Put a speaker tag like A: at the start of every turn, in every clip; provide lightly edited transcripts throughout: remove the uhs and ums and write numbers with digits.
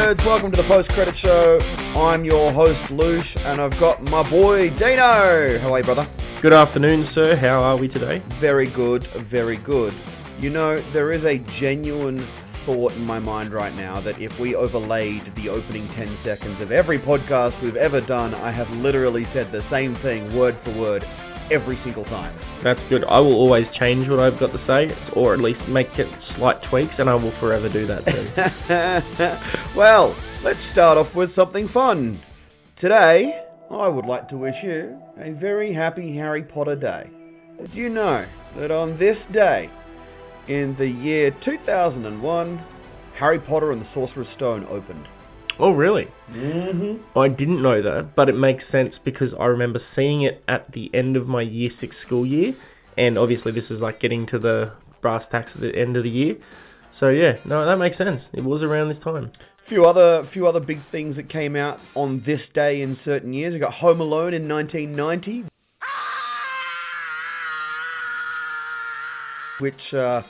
A: nerds, welcome to the post-credit show. I'm your host, Loosh, and I've got my boy, Dino. How are you, brother?
B: Good afternoon, sir. How are we today?
A: Very good, very good. You know, there is a genuine thought in my mind right now that if we overlaid the opening 10 seconds of every podcast we've ever done, I have literally said the same thing, word for word, every single time.
B: That's good. I will always change what I've got to say, or at least make it slight tweaks, and I will forever do that too.
A: Well, let's start off with something fun. Today, I would like to wish you a very happy Harry Potter day. Did you know that on this day, in the year 2001, Harry Potter and the Sorcerer's Stone opened?
B: Oh, really?
A: Mm-hmm.
B: I didn't know that, but it makes sense because I remember seeing it at the end of my year 6 school year, and obviously this is like getting to the brass tacks at the end of the year. So yeah, no, that makes sense. It was around this time.
A: Few other big things that came out on this day in certain years. We got Home Alone in 1990, which I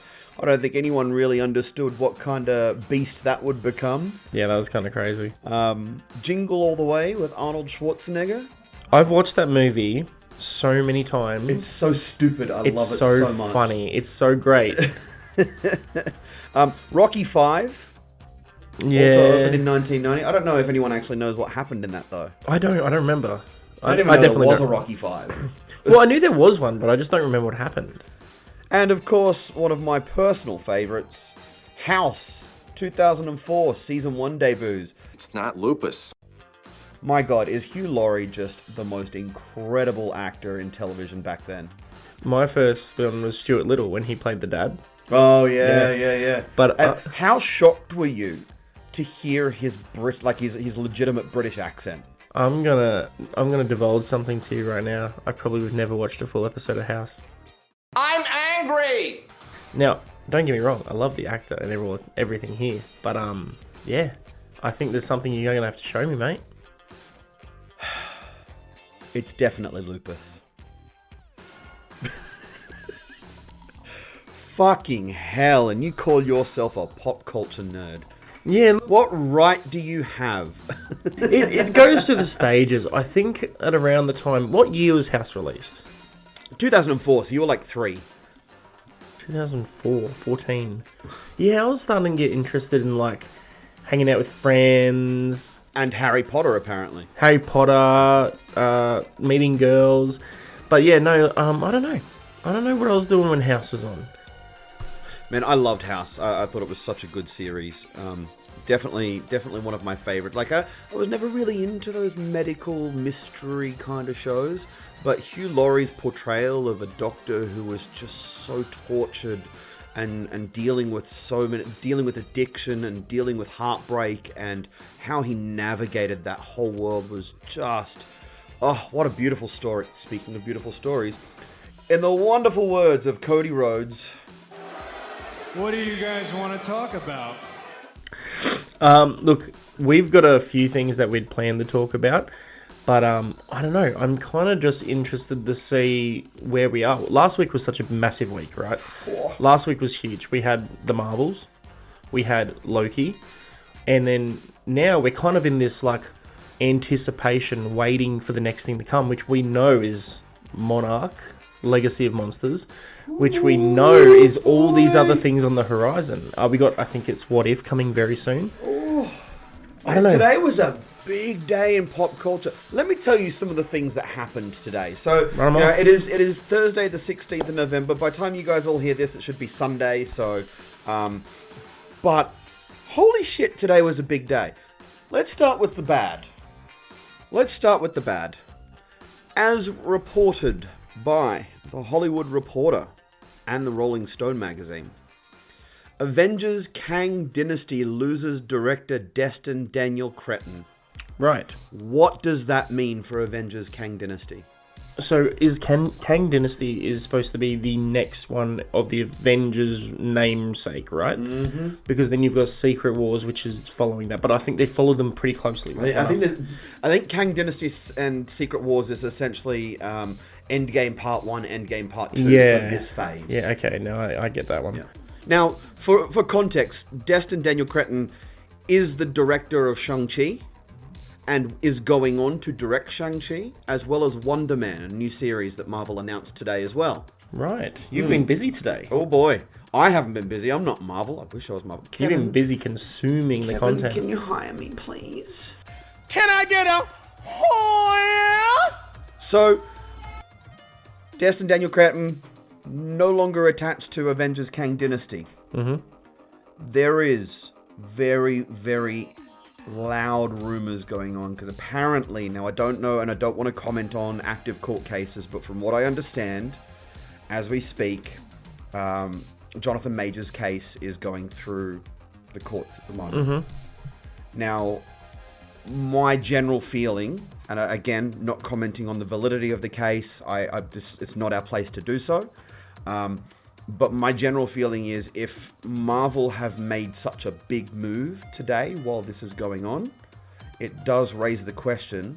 A: don't think anyone really understood what kind of beast that would become.
B: Yeah, that was kind of crazy.
A: Jingle All the Way with Arnold Schwarzenegger.
B: I've watched that movie so many times.
A: It's so stupid. I love it so much.
B: It's so funny. It's so great.
A: Rocky 5.
B: Yeah.
A: Also opened in 1990. I don't know if anyone actually knows what happened in that though.
B: I don't remember.
A: I didn't even know there was a Rocky 5.
B: Well, I knew there was one, but I just don't remember what happened.
A: And of course, one of my personal favourites, House, 2004, Season 1 debuts.
C: It's not lupus.
A: My God, is Hugh Laurie just the most incredible actor in television back then?
B: My first film was Stuart Little when he played the dad.
A: Oh, yeah.
B: But
A: how shocked were you to hear his his legitimate British accent?
B: I'm gonna divulge something to you right now. I probably would never watched a full episode of House.
C: I'm angry!
B: Now, don't get me wrong, I love the actor and everything here, but yeah, I think there's something you're gonna have to show me, mate.
A: It's definitely lupus. Fucking hell, and you call yourself a pop culture nerd.
B: Yeah.
A: What right do you have?
B: it goes to the stages. I think at around the time, what year was House released?
A: 2004, so you were like 3.
B: 2004, 14. Yeah, I was starting to get interested in like hanging out with friends.
A: And Harry Potter, apparently.
B: Harry Potter, meeting girls. But yeah, no, I don't know. I don't know what I was doing when House was on.
A: Man, I loved House. I thought it was such a good series. Definitely one of my favorites. Like, I was never really into those medical mystery kind of shows, but Hugh Laurie's portrayal of a doctor who was just so tortured and dealing with addiction and dealing with heartbreak and how he navigated that whole world was just, oh, what a beautiful story. Speaking of beautiful stories, in the wonderful words of Cody Rhodes,
D: what do you guys want to talk about?
B: Look, we've got a few things that we'd planned to talk about, but I don't know. I'm kind of just interested to see where we are. Last week was such a massive week, right? Last week was huge. We had the Marvels, we had Loki, and then now we're kind of in this like anticipation, waiting for the next thing to come, which we know is Monarch, Legacy of Monsters, which we know is all these other things on the horizon. We got, I think it's What If coming very soon.
A: Oh,
B: I don't know.
A: Today was a big day in pop culture. Let me tell you some of the things that happened today. So, it is Thursday the 16th of November. By the time you guys all hear this, it should be Sunday. So, but holy shit, today was a big day. Let's start with the bad. As reported by The Hollywood Reporter and the Rolling Stone magazine, Avengers Kang Dynasty loses director Destin Daniel Cretton.
B: Right.
A: What does that mean for Avengers Kang Dynasty?
B: So is Kang Dynasty is supposed to be the next one of the Avengers namesake, right?
A: Mm-hmm.
B: Because then you've got Secret Wars, which is following that, but I think they follow them pretty closely. Right?
A: I think Kang Dynasty and Secret Wars is essentially Endgame Part 1, Endgame Part 2
B: yeah.
A: from this phase.
B: Yeah, okay, no, I get that one.
A: Yeah. Now, for context, Destin Daniel Cretton is the director of Shang-Chi and is going on to direct Shang-Chi, as well as Wonder Man, a new series that Marvel announced today as well.
B: Right. You've been busy today.
A: Oh boy. I haven't been busy. I'm not Marvel. I wish I was Marvel.
B: You've been busy consuming the content.
A: Can you hire me, please?
C: Can I get a oh
A: So, Destin Daniel Cretton, no longer attached to Avengers Kang Dynasty.
B: Mm-hmm.
A: There is very, very loud rumors going on, because apparently, now I don't know and I don't want to comment on active court cases, but from what I understand, as we speak, Jonathan Majors' case is going through the courts at the moment.
B: Mm-hmm.
A: Now, my general feeling, and again, not commenting on the validity of the case, it's not our place to do so, but my general feeling is if Marvel have made such a big move today while this is going on, it does raise the question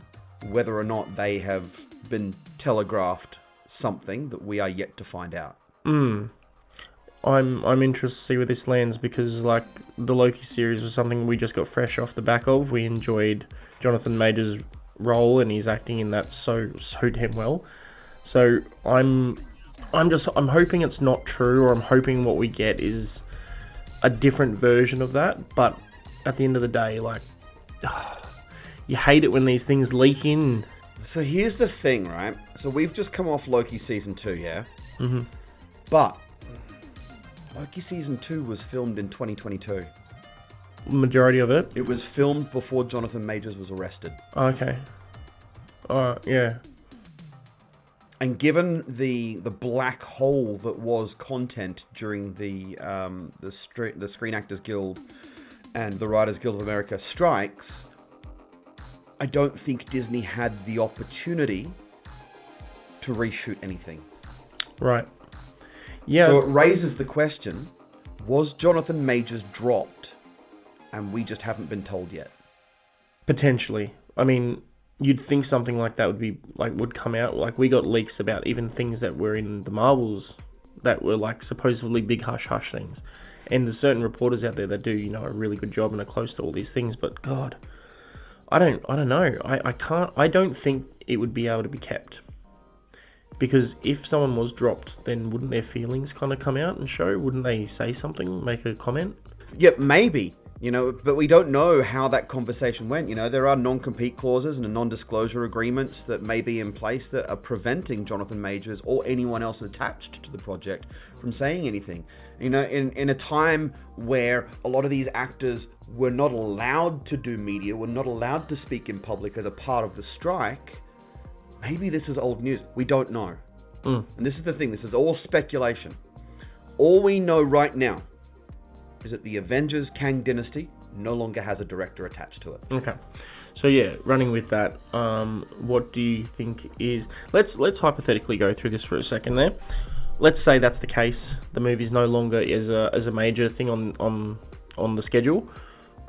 A: whether or not they have been telegraphed something that we are yet to find out.
B: I'm interested to see where this lands, because like the Loki series was something we just got fresh off the back of. We enjoyed Jonathan Majors' role, and he's acting in that so damn well. So I'm hoping it's not true, or I'm hoping what we get is a different version of that. But at the end of the day, like, you hate it when these things leak in.
A: So here's the thing, right? So we've just come off Loki Season 2, yeah?
B: Mm-hmm.
A: But Loki Season 2 was filmed in 2022.
B: Majority of it?
A: It was filmed before Jonathan Majors was arrested.
B: Okay. Yeah.
A: And given the black hole that was content during the Screen Actors Guild and the Writers Guild of America strikes, I don't think Disney had the opportunity to reshoot anything.
B: Right. Yeah.
A: So it raises the question, was Jonathan Majors dropped and we just haven't been told yet?
B: Potentially. I mean, you'd think something like that would come out. Like, we got leaks about even things that were in the Marvels that were like supposedly big hush-hush things. And there's certain reporters out there that do, a really good job and are close to all these things, but God, I don't know. I don't think it would be able to be kept. Because if someone was dropped, then wouldn't their feelings kind of come out and show? Wouldn't they say something, make a comment?
A: Yeah, maybe. But we don't know how that conversation went. There are non-compete clauses and non-disclosure agreements that may be in place that are preventing Jonathan Majors or anyone else attached to the project from saying anything. In a time where a lot of these actors were not allowed to do media, were not allowed to speak in public as a part of the strike, maybe this is old news. We don't know. And this is the thing. This is all speculation. All we know right now is that the Avengers Kang Dynasty no longer has a director attached to it.
B: Okay. So yeah, running with that, what do you think is... Let's hypothetically go through this for a second there. Let's say that's the case. The movie's no longer as a major thing on the schedule.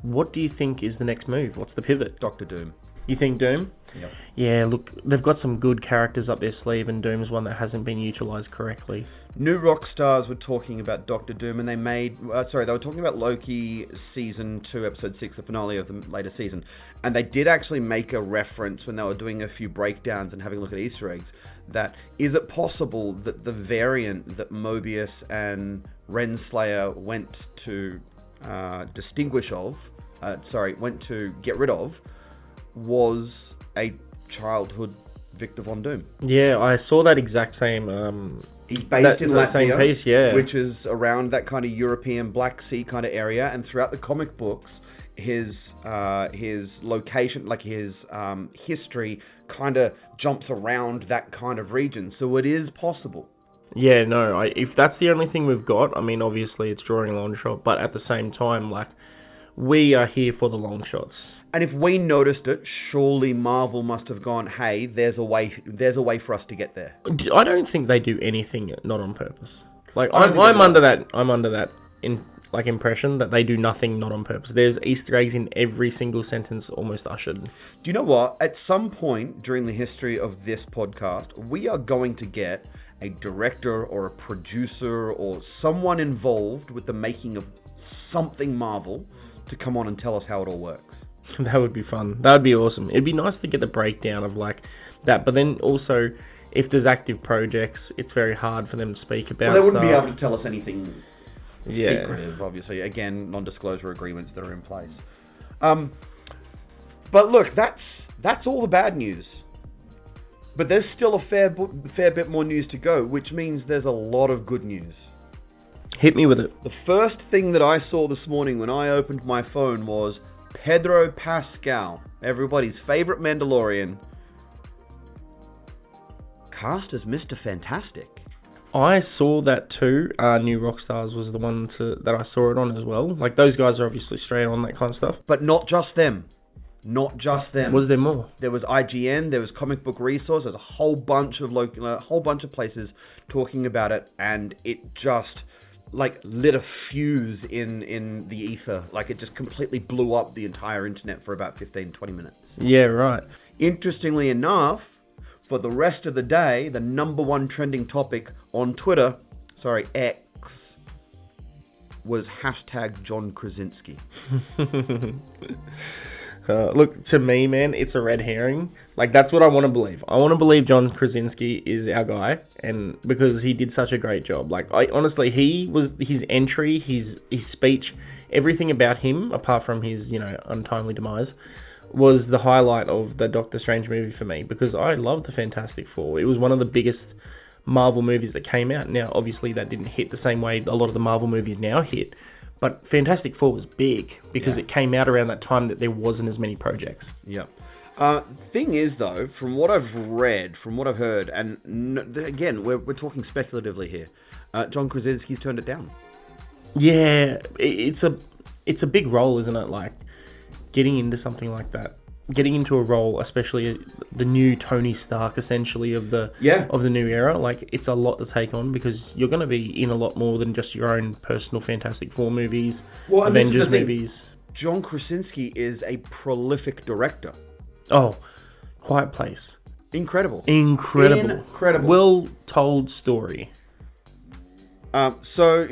B: What do you think is the next move? What's the pivot?
A: Doctor Doom.
B: You think Doom?
A: Yep.
B: Yeah, look, they've got some good characters up their sleeve, and Doom's one that hasn't been utilised correctly. New
A: Rockstars were talking about Doctor Doom, and they were talking about Loki Season 2, Episode 6, the finale of the later season. And they did actually make a reference when they were doing a few breakdowns and having a look at Easter eggs, that is it possible that the variant that Mobius and Renslayer went to went to get rid of, was a childhood Victor Von Doom.
B: Yeah, I saw that exact same...
A: He's based in Latvia,
B: same piece, yeah.
A: which is around that kind of European Black Sea kind of area, and throughout the comic books, his location, like his history, kind of jumps around that kind of region. So it is possible.
B: Yeah, no, if that's the only thing we've got, I mean, obviously it's drawing a long shot, but at the same time, like, we are here for the long shots.
A: And if we noticed it, surely Marvel must have gone, hey, there's a way for us to get there.
B: I don't think they do anything not on purpose. Like, I'm under that impression that they do nothing not on purpose. There's Easter eggs in every single sentence, almost ushered.
A: Do you know what? At some point during the history of this podcast, we are going to get a director or a producer or someone involved with the making of something Marvel to come on and tell us how it all works.
B: That would be fun. That would be awesome. It'd be nice to get the breakdown of like that, but then also if there's active projects, it's very hard for them to speak about.
A: Well, they wouldn't be
B: stuff.
A: able to tell us anything secretive, obviously. Again, non-disclosure agreements that are in place. But look, that's all the bad news. But there's still a fair bit more news to go, which means there's a lot of good news.
B: Hit me with it.
A: The first thing that I saw this morning when I opened my phone was Pedro Pascal, everybody's favorite Mandalorian, cast as Mr. Fantastic.
B: I saw that too. New Rockstars was the one that I saw it on as well. Like, those guys are obviously straight on that kind of stuff.
A: But not just them. Not just them.
B: Was there more?
A: There was IGN, there was Comic Book Resource, there's a whole bunch of places talking about it, and it just like lit a fuse in the ether. Like, it just completely blew up the entire internet for about 15-20 minutes.
B: Yeah, right.
A: Interestingly enough, for the rest of the day, the number one trending topic on Twitter, X, was hashtag John Krasinski.
B: Look, to me, man, it's a red herring. Like, that's what I want to believe. I want to believe John Krasinski is our guy, and because he did such a great job. Like, honestly, his entry, his speech, everything about him, apart from his, untimely demise, was the highlight of the Doctor Strange movie for me, because I loved the Fantastic Four. It was one of the biggest Marvel movies that came out. Now, obviously, that didn't hit the same way a lot of the Marvel movies now hit. But Fantastic Four was big because it came out around that time that there wasn't as many projects.
A: Yep. Thing is, though, from what I've read, from what I've heard, and again, we're talking speculatively here, John Krasinski's turned it down.
B: Yeah, it's a big role, isn't it? Like, getting into something like that. Getting into a role, especially the new Tony Stark, essentially, of the new era, like, it's a lot to take on, because you're going to be in a lot more than just your own personal Fantastic Four movies, Avengers movies.
A: John Krasinski is a prolific director.
B: Oh, Quiet Place.
A: Incredible.
B: Well-told story.
A: So,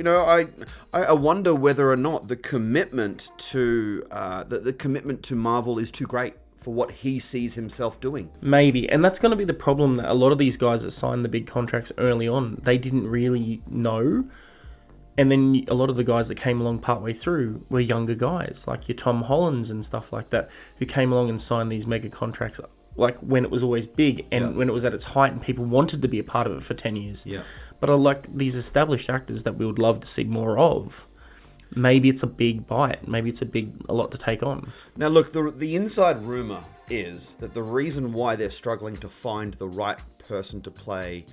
A: I wonder whether or not the commitment to the commitment to Marvel is too great for what he sees himself doing.
B: Maybe, and that's going to be the problem, that a lot of these guys that signed the big contracts early on, they didn't really know, and then a lot of the guys that came along partway through were younger guys, like your Tom Hollands and stuff like that, who came along and signed these mega contracts, like when it was always big, and when it was at its height, and people wanted to be a part of it for 10 years. Yeah. But like these established actors that we would love to see more of, maybe it's a big bite. Maybe it's a lot to take on. Now,
A: look, the inside rumor is that the reason why they're struggling to find the right person to play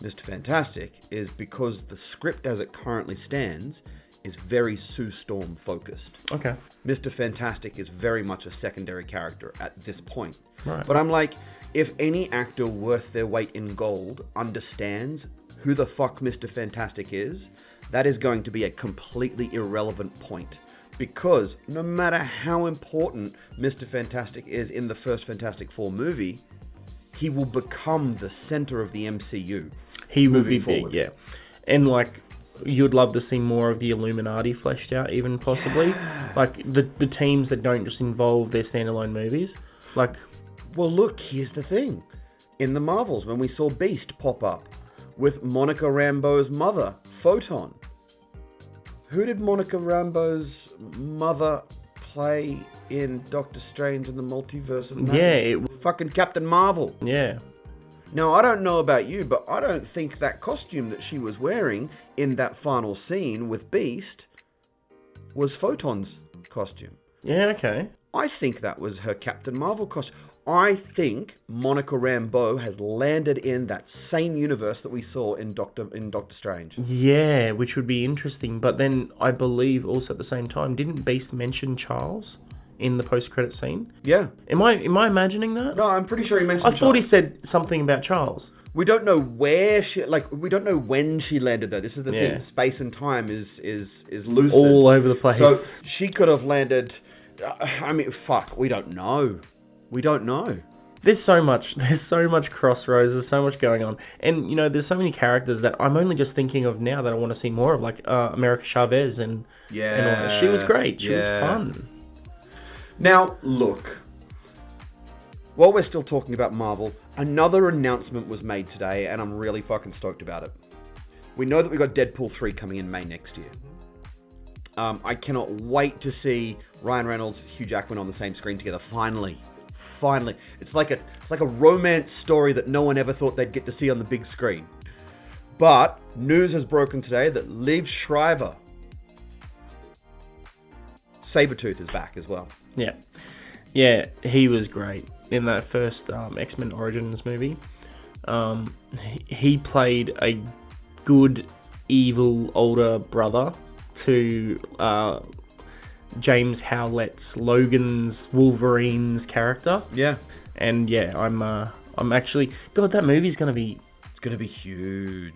A: Mr. Fantastic is because the script as it currently stands is very Sue Storm focused.
B: Okay.
A: Mr. Fantastic is very much a secondary character at this point.
B: Right.
A: But I'm like, if any actor worth their weight in gold understands who the fuck Mr. Fantastic is, that is going to be a completely irrelevant point. Because no matter how important Mr. Fantastic is in the first Fantastic Four movie, he will become the center of the MCU.
B: He will be big, yeah. And like, you'd love to see more of the Illuminati fleshed out, even possibly. Yeah. Like, the teams that don't just involve their standalone movies. Like,
A: well, look, here's the thing. In the Marvels, when we saw Beast pop up with Monica Rambeau's mother, Photon. Who did Monica Rambeau's mother play in Doctor Strange and the Multiverse of Madness?
B: Yeah,
A: fucking Captain Marvel.
B: Yeah.
A: Now, I don't know about you, but I don't think that costume that she was wearing in that final scene with Beast was Photon's costume.
B: Yeah, okay.
A: I think that was her Captain Marvel costume. I think Monica Rambeau has landed in that same universe that we saw in Doctor Strange.
B: Yeah, which would be interesting. But then I believe also at the same time, didn't Beast mention Charles in the post-credit scene?
A: Yeah.
B: Am I imagining that?
A: No, I'm pretty sure he mentioned Charles.
B: I thought he said something about Charles.
A: We don't know where we don't know when she landed though. This is the thing. Space and time is loose.
B: All over the place.
A: So she could have landed. I mean, fuck. We don't know. We don't know.
B: There's so much crossroads. There's so much going on, and there's so many characters that I'm only just thinking of now that I want to see more of, like America Chavez and all that. She was great. She was fun.
A: Now, look, while we're still talking about Marvel, another announcement was made today, and I'm really fucking stoked about it. We know that we've got Deadpool 3 coming in May next year. I cannot wait to see Ryan Reynolds, Hugh Jackman on the same screen together. Finally. It's like a romance story that no one ever thought they'd get to see on the big screen. But news has broken today that Liev Schreiber, Sabretooth, is back as well.
B: Yeah, he was great in that first X-Men Origins movie. He played a good, evil older brother to James Howlett's Logan's Wolverine's character.
A: Yeah.
B: And yeah, I'm actually, God, that movie's gonna be
A: huge.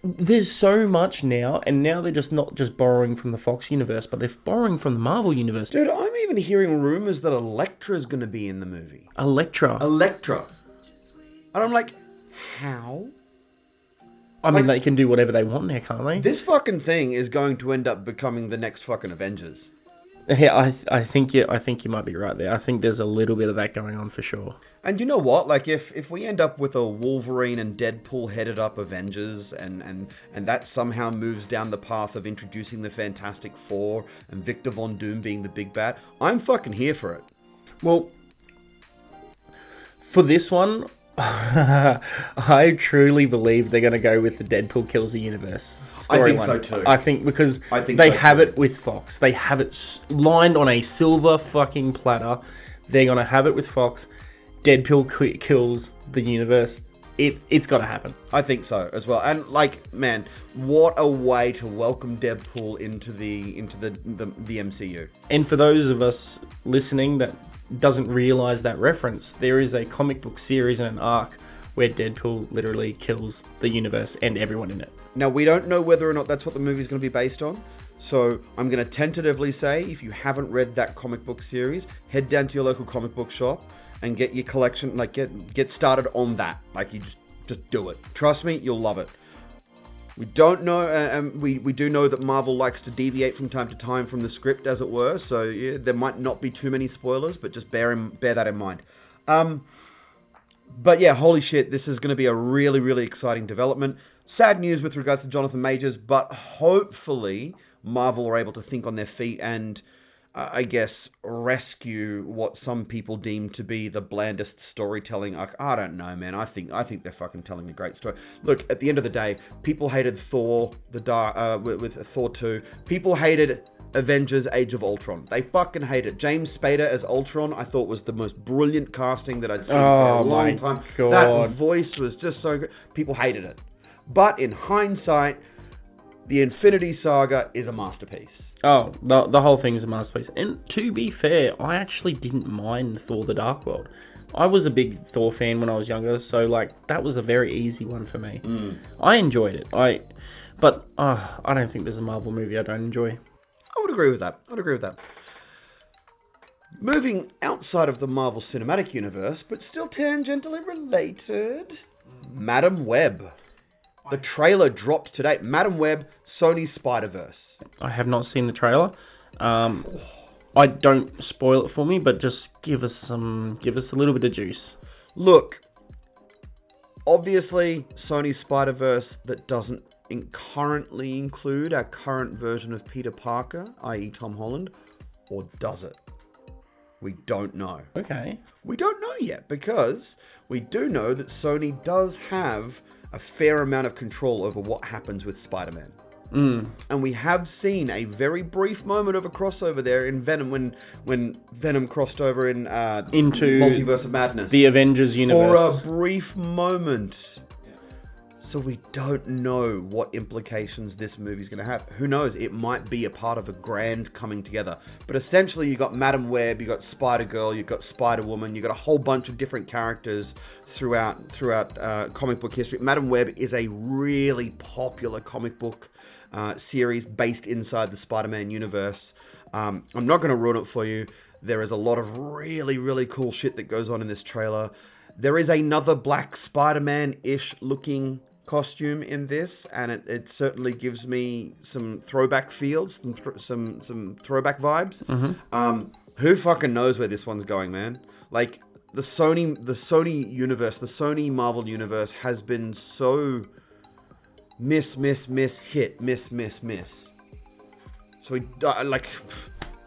B: There's so much now, and now they're just not just borrowing from the Fox universe, but they're borrowing from the Marvel universe.
A: Dude, I'm even hearing rumors that Elektra's going to be in the movie.
B: Elektra.
A: And I'm like, how?
B: I mean, they can do whatever they want now, can't they?
A: This fucking thing is going to end up becoming the next fucking Avengers.
B: Yeah, I think you might be right there. I think there's a little bit of that going on for sure.
A: And you know what? Like, if we end up with a Wolverine and Deadpool headed up Avengers, and that somehow moves down the path of introducing the Fantastic Four and Victor Von Doom being the big bad, I'm fucking here for it.
B: Well, for this one, I truly believe they're going to go with the Deadpool kills the universe.
A: I think so too.
B: I think because they have it with Fox. They have it lined on a silver fucking platter. They're going to have it with Fox. Deadpool kills the universe. It's got to happen.
A: I think so as well. And like, man, what a way to welcome Deadpool into the MCU.
B: And for those of us listening that doesn't realise that reference, there is a comic book series and an arc where Deadpool literally kills the universe and everyone in it.
A: Now, we don't know whether or not that's what the movie's going to be based on, so I'm going to tentatively say, if you haven't read that comic book series, head down to your local comic book shop and get your collection, like, get started on that. Like, you just do it. Trust me, you'll love it. We don't know, we do know that Marvel likes to deviate from time to time from the script, as it were, so yeah, there might not be too many spoilers, but just bear that in mind. But yeah, holy shit, this is going to be a really, really exciting development. Sad news with regards to Jonathan Majors, but hopefully Marvel are able to think on their feet and, I guess, rescue what some people deem to be the blandest storytelling. I don't know, man. I think they're fucking telling a great story. Look, at the end of the day, people hated Thor, with Thor 2. People hated Avengers Age of Ultron. They fucking hate it. James Spader as Ultron, I thought was the most brilliant casting that I'd seen for a long time.
B: God.
A: That voice was just so good. People hated it. But in hindsight, the Infinity Saga is a masterpiece.
B: Oh, the whole thing is a masterpiece. And to be fair, I actually didn't mind Thor the Dark World. I was a big Thor fan when I was younger, so like that was a very easy one for me. I enjoyed it. But I don't think there's a Marvel movie I don't enjoy.
A: I would agree with that. Moving outside of the Marvel Cinematic Universe, but still tangentially related, Madam Webb. The trailer dropped today. Madam Webb, Sony's Spider-Verse.
B: I have not seen the trailer. I don't spoil it for me, but just give us a little bit of juice.
A: Look, obviously, Sony's Spider-Verse that doesn't currently include our current version of Peter Parker, i.e. Tom Holland, or does it? We don't know.
B: Okay.
A: We don't know yet, because we do know that Sony does have a fair amount of control over what happens with Spider-Man. And we have seen a very brief moment of a crossover there in Venom when Venom crossed over into Multiverse of Madness.
B: The Avengers universe.
A: For a brief moment. So we don't know what implications this movie's going to have. Who knows? It might be a part of a grand coming together. But essentially, you got Madam Web, you got Spider-Girl, you got Spider-Woman, you got a whole bunch of different characters throughout comic book history. Madam Web is a really popular comic book series based inside the Spider-Man universe. I'm not going to ruin it for you. There is a lot of really, really cool shit that goes on in this trailer. There is another Black Spider-Man-ish looking costume in this, and it certainly gives me some throwback feels, some throwback vibes. Who fucking knows where this one's going, man? Like, the Sony universe, the Sony Marvel universe has been so miss, hit, miss. So like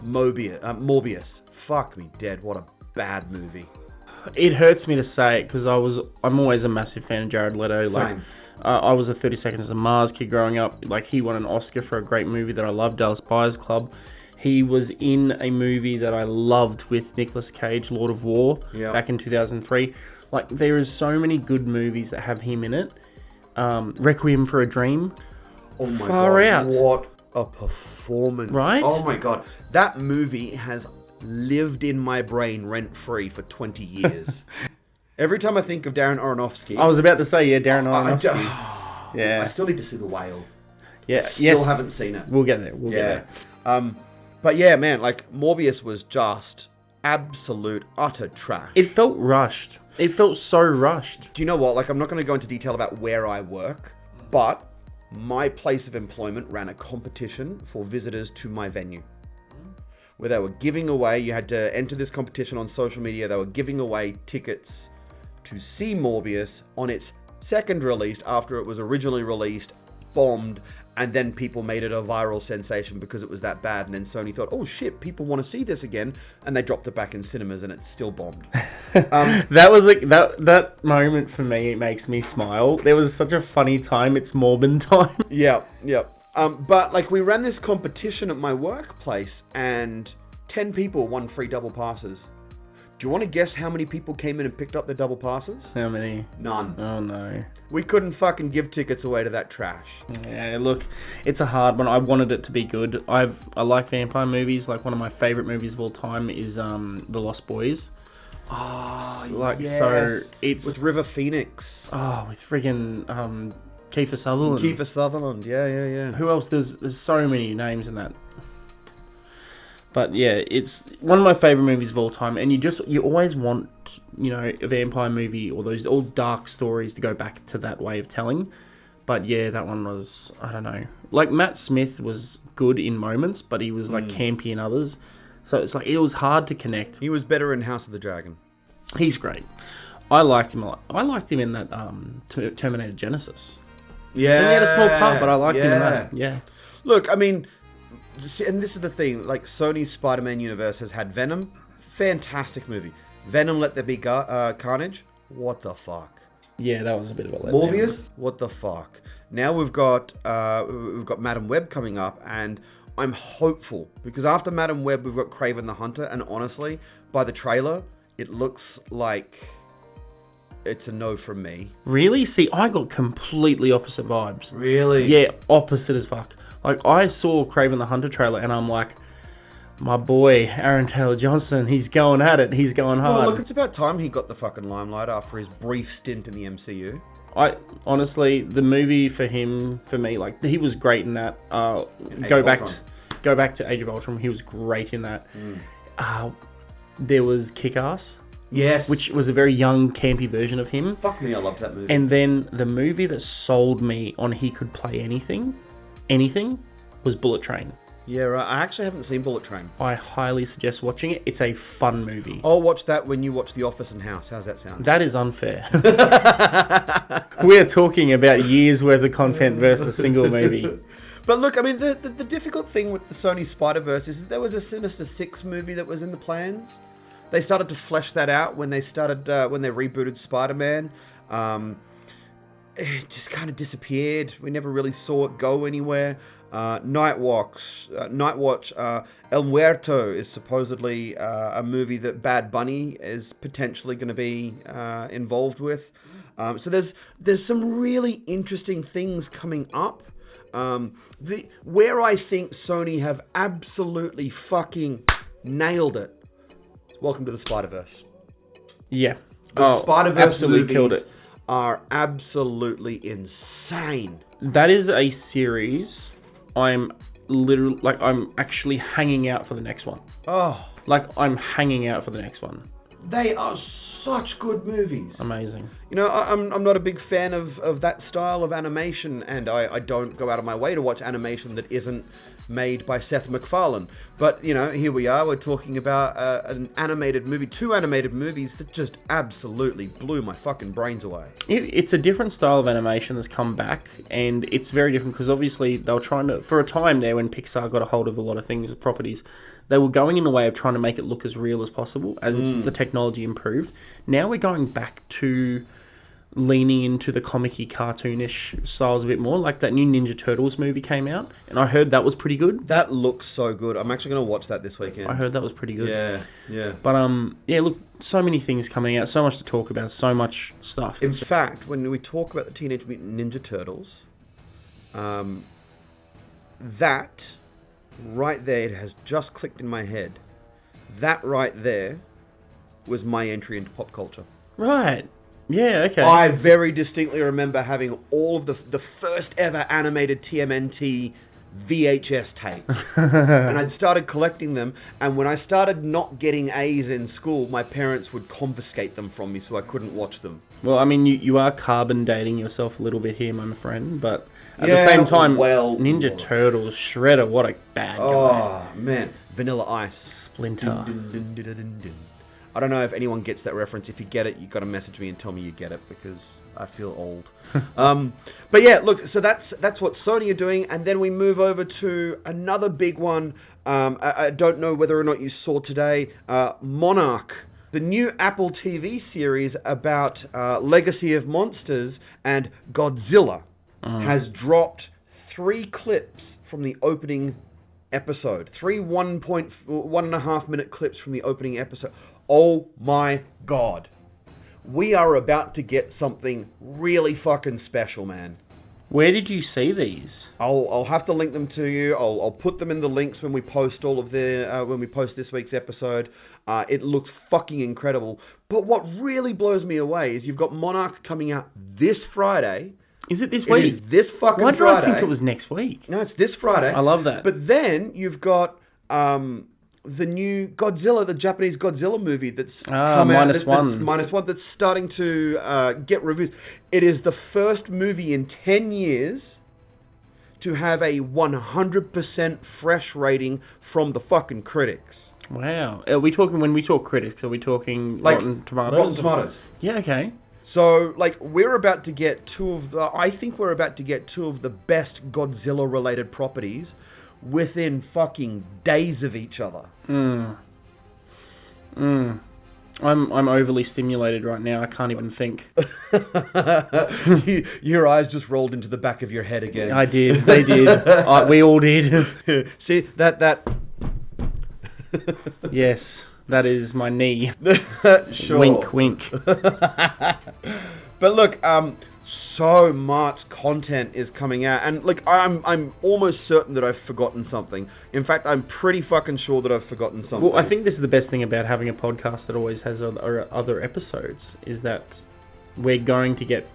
A: Morbius. Fuck me dead. What a bad movie.
B: It hurts me to say it because I'm always a massive fan of Jared Leto. Like, I was a 30 Seconds to Mars kid growing up. Like, he won an Oscar for a great movie that I love, Dallas Buyers Club. He was in a movie that I loved with Nicolas Cage, Lord of War, back in 2003. Like, there is so many good movies that have him in it. Requiem for a Dream.
A: Oh my
B: Far
A: god!
B: out.
A: What a performance!
B: Right?
A: Oh my god! That movie has lived in my brain rent-free for 20 years. Every time I think of Darren Aronofsky...
B: I was about to say, Darren Aronofsky.
A: I still need to see The Whale.
B: Yeah,
A: Still haven't seen it.
B: We'll get there. We'll get there.
A: But yeah, man, like, Morbius was just absolute, utter trash.
B: It felt rushed. It felt so rushed.
A: Do you know what? Like, I'm not going to go into detail about where I work, but my place of employment ran a competition for visitors to my venue, where they were giving away, you had to enter this competition on social media, they were giving away tickets to see Morbius on its second release after it was originally released, bombed, and then people made it a viral sensation because it was that bad, and then Sony thought, oh shit, people want to see this again, and they dropped it back in cinemas and it's still bombed.
B: That was like, that moment for me, it makes me smile. There was such a funny time, it's Morbin time.
A: Yeah. But like, we ran this competition at my workplace and 10 people won free double passes. Do you want to guess how many people came in and picked up their double passes?
B: How many?
A: None.
B: Oh no.
A: We couldn't fucking give tickets away to that trash.
B: Yeah, look, it's a hard one. I wanted it to be good. I like vampire movies. Like, one of my favourite movies of all time is The Lost Boys.
A: Oh,
B: like,
A: yeah.
B: So it's
A: with River Phoenix.
B: Oh, with friggin' Kiefer Sutherland.
A: Kiefer Sutherland, yeah.
B: Who else? There's so many names in that. But yeah, it's one of my favourite movies of all time, and you always want, a vampire movie or those all dark stories to go back to that way of telling. But yeah, that one was, I don't know. Like, Matt Smith was good in moments, but he was like campy in others. So it's like, it was hard to connect.
A: He was better in House of the Dragon.
B: He's great. I liked him a lot. I liked him in that Terminator Genesis.
A: Yeah.
B: He had a small part, but I liked him in that. Yeah.
A: Look, I mean, and this is the thing, like, Sony's Spider-Man universe has had Venom, fantastic movie. Venom Let There Be Carnage, what the fuck?
B: Yeah, that was a bit of a letdown.
A: Morbius, what the fuck? Now we've got Madam Webb coming up, and I'm hopeful, because after Madam Webb we've got Kraven the Hunter, and honestly, by the trailer, it looks like it's a no from me.
B: Really? See, I got completely opposite vibes.
A: Really?
B: Yeah, opposite as fuck. Like, I saw Kraven the Hunter trailer, and I'm like, my boy, Aaron Taylor-Johnson, he's going at it, he's going hard.
A: Well, look, it's about time he got the fucking limelight after his brief stint in the MCU.
B: Honestly, the movie for me, like, he was great in that. Go back to Age of Ultron, he was great in that. There was Kick-Ass.
A: Yes.
B: Which was a very young, campy version of him.
A: Fuck me, I loved that movie.
B: And then the movie that sold me on he could play anything, was Bullet Train.
A: Yeah, right. I actually haven't seen Bullet Train.
B: I highly suggest watching it. It's a fun movie.
A: I'll watch that when you watch The Office and House. How's that sound?
B: That is unfair. We're talking about years worth of content versus a single movie.
A: But look, I mean, the difficult thing with the Sony Spider-Verse is that there was a Sinister Six movie that was in the plans. They started to flesh that out when they rebooted Spider-Man. It just kind of disappeared. We never really saw it go anywhere. Nightwatch, El Muerto is supposedly a movie that Bad Bunny is potentially going to be involved with. So there's some really interesting things coming up. Where I think Sony have absolutely fucking nailed it. Welcome to the Spider-Verse.
B: Yeah.
A: The Spider-Verse
B: absolutely
A: movies
B: killed it.
A: Are absolutely insane.
B: That is a series I'm actually hanging out for the next one.
A: Oh.
B: Like, I'm hanging out for the next one.
A: They are such good movies.
B: Amazing.
A: You know, I'm not a big fan of that style of animation, and I don't go out of my way to watch animation that isn't made by Seth MacFarlane. But, you know, here we are, we're talking about an animated movie, 2 animated movies that just absolutely blew my fucking brains away.
B: It's a different style of animation that's come back, and it's very different because obviously they were trying to, for a time there when Pixar got a hold of a lot of things, properties, they were going in the way of trying to make it look as real as possible as the technology improved. Now we're going back to leaning into the comic-y, cartoonish styles a bit more. Like that new Ninja Turtles movie came out, and I heard that was pretty good.
A: That looks so good. I'm actually going to watch that this weekend.
B: I heard that was pretty good.
A: Yeah.
B: But, yeah, look, so many things coming out, so much to talk about, so much stuff.
A: In fact, when we talk about the Teenage Mutant Ninja Turtles, that right there, it has just clicked in my head. That right there was my entry into pop culture.
B: Right. Yeah, okay.
A: I very distinctly remember having all of the first ever animated TMNT VHS tapes. And I'd started collecting them, and when I started not getting A's in school, my parents would confiscate them from me so I couldn't watch them.
B: Well, I mean, you are carbon dating yourself a little bit here, my friend, but at the same time, Ninja Turtles, Shredder, what a bad guy.
A: Oh, man. Vanilla Ice.
B: Splinter.
A: I don't know if anyone gets that reference. If you get it, you've got to message me and tell me you get it, because I feel old. But yeah, look, so that's what Sony are doing, and then we move over to another big one. I don't know whether or not you saw today, Monarch, the new Apple TV series about Legacy of Monsters and Godzilla, has dropped 3 clips from the opening episode. 3 1.5 minute clips from the opening episode. Oh my god. We are about to get something really fucking special, man.
B: Where did you see these?
A: I'll have to link them to you. I'll put them in the links when we post when we post this week's episode. It looks fucking incredible. But what really blows me away is you've got Monarch coming out this Friday.
B: Is it this week?
A: It is this fucking Friday.
B: Why did I think it was next week?
A: No, it's this Friday.
B: I love that.
A: But then you've got the new Godzilla, the Japanese Godzilla movie that's come out. -1. That's starting to get reviews. It is the first movie in 10 years to have a 100% fresh rating from the fucking critics.
B: Wow. Are we talking, when we talk critics, are we talking like Rotten Tomatoes?
A: Rotten Tomatoes.
B: Yeah, okay.
A: So, like, we're about to get I think we're about to get 2 of the best Godzilla-related properties within fucking days of each other.
B: I'm overly stimulated right now. I can't even think.
A: Your eyes just rolled into the back of your head again.
B: I did. They did. We all did.
A: See, that...
B: Yes, that is my knee.
A: Sure.
B: Wink, wink.
A: But look, so much content is coming out, and look, I'm almost certain that I've forgotten something. In fact, I'm pretty fucking sure that I've forgotten something.
B: Well, I think this is the best thing about having a podcast that always has other episodes, is that we're going to get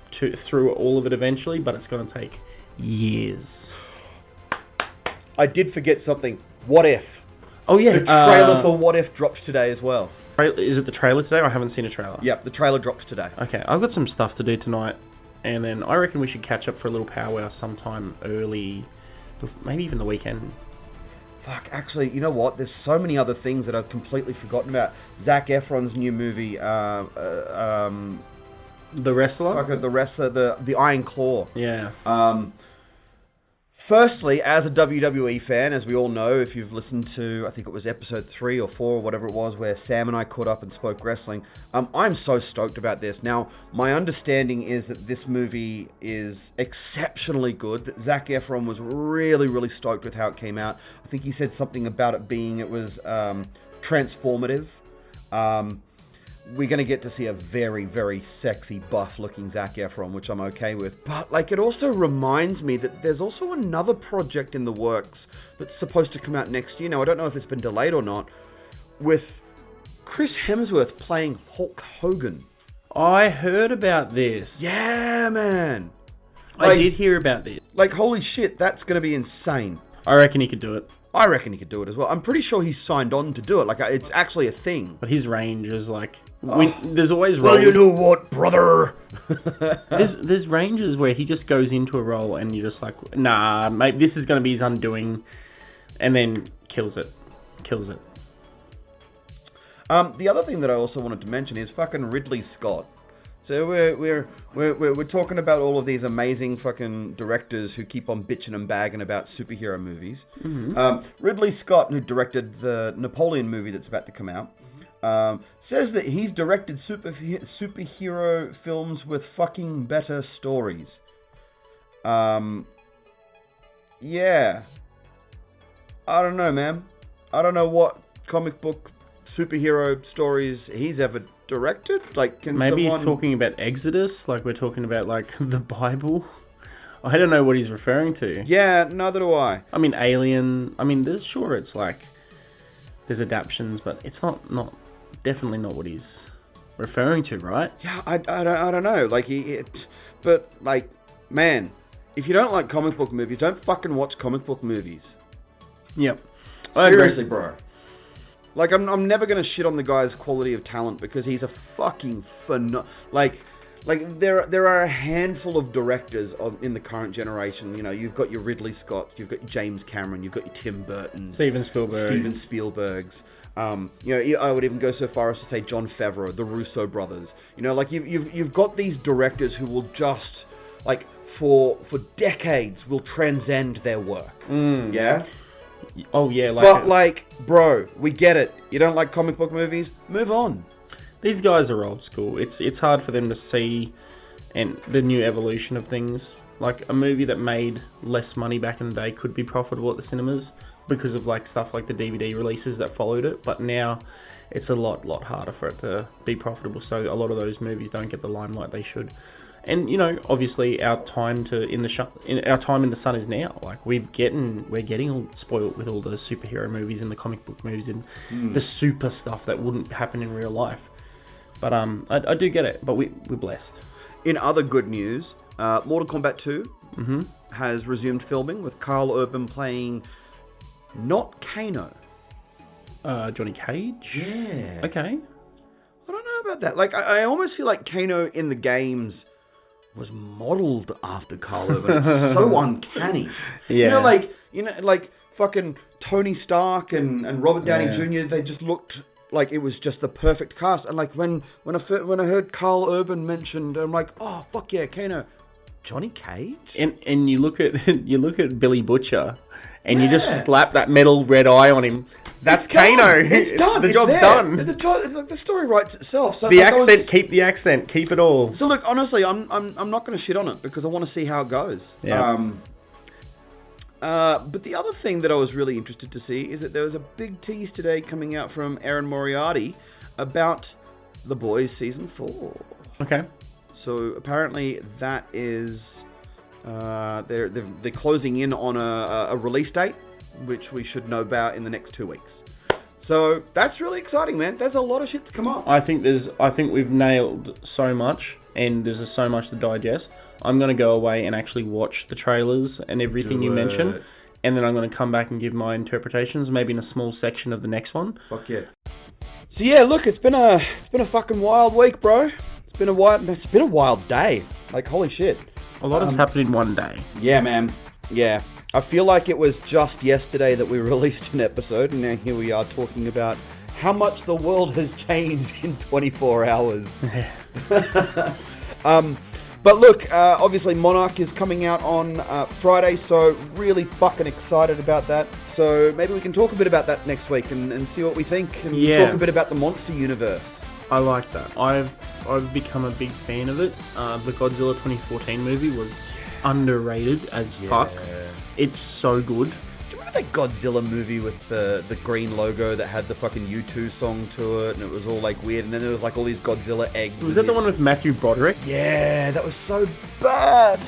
B: through all of it eventually, but it's going to take years.
A: I did forget something. What If?
B: Oh yeah,
A: the trailer for What If drops today as well.
B: Is it the trailer today? I haven't seen a trailer.
A: Yep, the trailer drops today.
B: Okay, I've got some stuff to do tonight, and then I reckon we should catch up for a little powwow sometime early, maybe even the weekend.
A: Fuck, actually, you know what? There's so many other things that I've completely forgotten about. Zac Efron's new movie,
B: The Wrestler?
A: The Wrestler, the Iron Claw.
B: Yeah.
A: Firstly, as a WWE fan, as we all know, if you've listened to, I think it was episode 3 or 4 or whatever it was, where Sam and I caught up and spoke wrestling, I'm so stoked about this. Now, my understanding is that this movie is exceptionally good, that Zac Efron was really, really stoked with how it came out. I think he said something about it was transformative. We're going to get to see a very, very sexy, buff-looking Zac Efron, which I'm okay with. But, like, it also reminds me that there's also another project in the works that's supposed to come out next year. Now, I don't know if it's been delayed or not, with Chris Hemsworth playing Hulk Hogan.
B: I heard about this.
A: Yeah, man.
B: I did hear about this.
A: Like, holy shit, that's going to be insane.
B: I reckon he could do it.
A: I reckon he could do it as well. I'm pretty sure he's signed on to do it. Like, it's actually a thing.
B: But his range is like... there's always roles...
A: Well, you know what, brother?
B: there's ranges where he just goes into a role and you're just like, nah, mate, this is going to be his undoing, and then kills it.
A: The other thing that I also wanted to mention is fucking Ridley Scott. So we're talking about all of these amazing fucking directors who keep on bitching and bagging about superhero movies.
B: Mm-hmm.
A: Ridley Scott, who directed the Napoleon movie that's about to come out, says that he's directed superhero films with fucking better stories. Yeah. I don't know, man. I don't know what comic book superhero stories he's ever directed. Like,
B: maybe he's talking about Exodus, like we're talking about like the Bible. I don't know what he's referring to.
A: Yeah, neither do I.
B: I mean, Alien. I mean, it's like there's adaptions, but it's not definitely not what he's referring to, right?
A: Yeah, I don't know. Like but like, man, if you don't like comic book movies, don't fucking watch comic book movies.
B: Yep.
A: Seriously, bro. Like, I'm never gonna shit on the guy's quality of talent because he's a fucking like there are a handful of directors in the current generation. You know, you've got your Ridley Scotts, you've got James Cameron, you've got your Tim Burtons,
B: Steven Spielbergs.
A: You know, I would even go so far as to say Jon Favreau, the Russo brothers. You know, like you've got these directors who will just like for decades will transcend their work. Yeah.
B: Oh yeah,
A: like bro, we get it. You don't like comic book movies? Move on.
B: These guys are old school. It's hard for them to see and the new evolution of things. Like a movie that made less money back in the day could be profitable at the cinemas because of like stuff like the DVD releases that followed it. But now it's a lot harder for it to be profitable. So a lot of those movies don't get the limelight they should. And you know, obviously, our time in the sun is now. Like we're getting all spoiled with all the superhero movies and the comic book movies and the super stuff that wouldn't happen in real life. But I do get it. But we're blessed.
A: In other good news, Mortal Kombat 2 has resumed filming with Carl Urban playing not Kano.
B: Johnny Cage.
A: Yeah.
B: Okay.
A: I don't know about that. Like I almost feel like Kano in the games was modelled after Carl Urban. It's so uncanny.
B: Yeah.
A: You know, like fucking Tony Stark and Robert Downey Jr. They just looked like it was just the perfect cast. And like when I heard Carl Urban mentioned, I'm like, oh fuck yeah, Kano, Johnny Cage.
B: And you look at Billy Butcher, and you just slap that metal red eye on him. That's Kano.
A: It's done.
B: The job's done.
A: The story writes itself. So
B: the accent, keep the accent, keep it all.
A: So look, honestly, I'm not going to shit on it because I want to see how it goes.
B: Yeah.
A: But the other thing that I was really interested to see is that there was a big tease today coming out from Aaron Moriarty about The Boys Season 4.
B: Okay.
A: So apparently that is they're closing in on a release date, which we should know about in the next 2 weeks. So that's really exciting, man. There's a lot of shit to come up.
B: I think we've nailed so much, and there's so much to digest. I'm going to go away and actually watch the trailers and everything you mentioned, and then I'm going to come back and give my interpretations, maybe in a small section of the next one.
A: Fuck yeah. So yeah, look, it's been a fucking wild week, bro. It's been a wild day. Like, holy shit.
B: A lot has happened in one day.
A: Yeah, man. Yeah. I feel like it was just yesterday that we released an episode, and now here we are talking about how much the world has changed in 24 hours. But look, obviously Monarch is coming out on Friday, so really fucking excited about that. So maybe we can talk a bit about that next week and see what we think, and talk a bit about the monster universe.
B: I like that. I've become a big fan of it. The Godzilla 2014 movie was underrated as fuck. It's so good.
A: Do you remember that Godzilla movie with the green logo that had the fucking U2 song to it, and it was all like weird, and then there was like all these Godzilla eggs?
B: Was that the one with Matthew Broderick?
A: Yeah, that was so bad.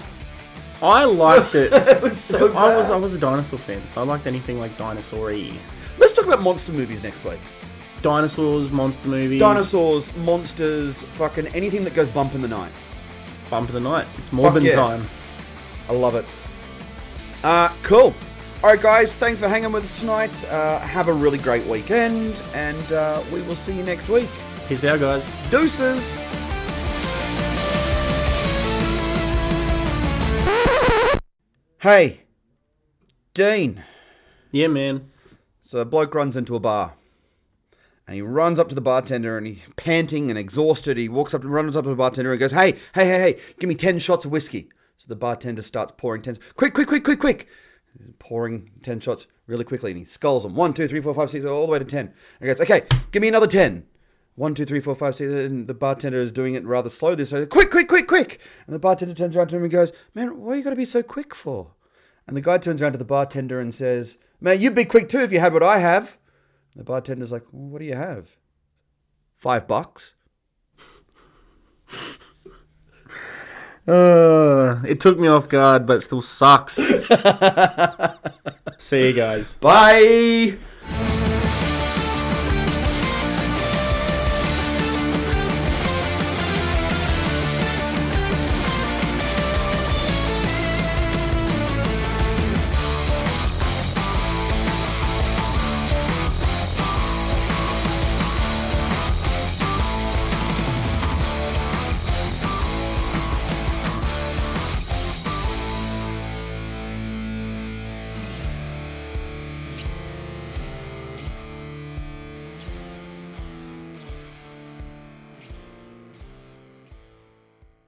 B: I liked it.
A: It was so bad.
B: I was a dinosaur fan. I liked anything like dinosaur-y.
A: Let's talk about monster movies next week.
B: Dinosaurs, monster movies.
A: Dinosaurs, monsters, fucking anything that goes bump in the night.
B: Bump in the night. It's Morbin time.
A: I love it. Cool. Alright guys, thanks for hanging with us tonight. Have a really great weekend, and we will see you next week.
B: Peace out, guys.
A: Deuces! Hey, Dean.
B: Yeah, man.
A: So a bloke runs into a bar. And he runs up to the bartender, and he's panting and exhausted. He walks up and runs up to the bartender and goes, hey, give me 10 shots of whiskey. So the bartender starts pouring 10. Quick. He's pouring 10 shots really quickly, and he skulls them. 1, 2, 3, 4, 5, 6, all the way to 10. And he goes, okay, give me another 10. 1, 2, 3, 4, 5, 6, and the bartender is doing it rather slowly. So quick. And the bartender turns around to him and goes, man, what you got to be so quick for? And the guy turns around to the bartender and says, man, you'd be quick too if you had what I have. And the bartender's like, well, what do you have? $5?
B: It took me off guard, but it still sucks. See you guys.
A: Bye!